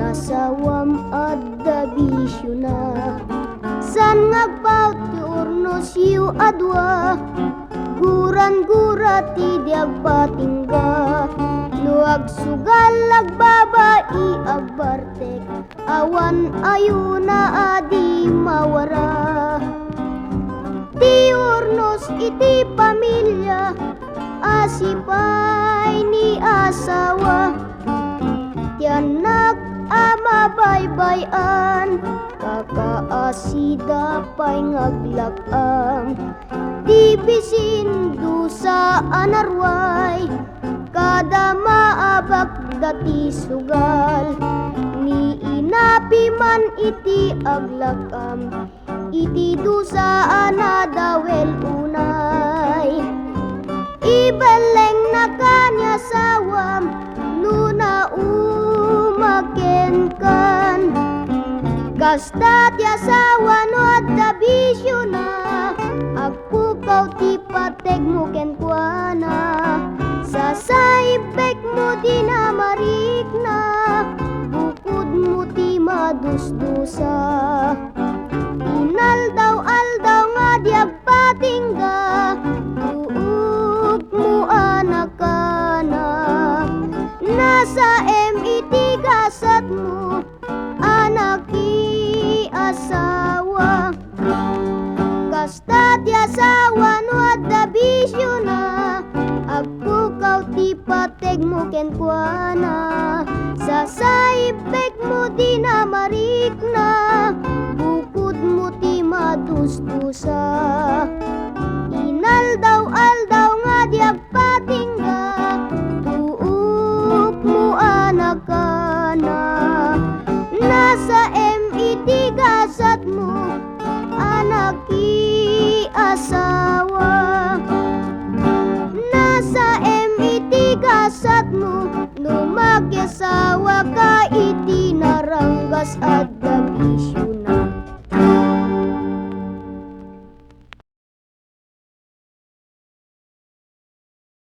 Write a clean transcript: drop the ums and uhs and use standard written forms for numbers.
asawam adda bisyo na. San ngagpaut ti urnos yu adwa, guran-gura ti diag patingga. Nuag sugal agbabai agbartek, awan ayuna adi mawara. Ti urnos iti pamilya, asipay ni asawa. Ti anak ama baybayan, kakaasida pay ngaglakam. Ti bisin dusa anarway, kada maabak dati sugal. Ni inapi man iti aglakam, iti dusa anadawel unay. Ibeleng na kanya sawam, nuna umaken kan. Kasta ti asawa no adda bisyo na, agpukaw ti pateg mo ken kuana. Sa saibek mo di na marikna, bukod mo ti madusdusa. Inaldaw-aldaw nga di agpatingga, tuog mo anak-anak. Nasa MIT gasat mo, anak asawa. Kasta ti asawa no adda bisyo na, agpukaw ti pateg mo ken kuana. Sa saibek mo di na marikna, bukod mo ti madusdusa. Inaldaw-aldaw nga di agpatingga, tuog mo anak-anak. Nasa MIT gasat mo, anak asawa. Nasa MIT gasat mo, lumagyasawa ka iti naranggas at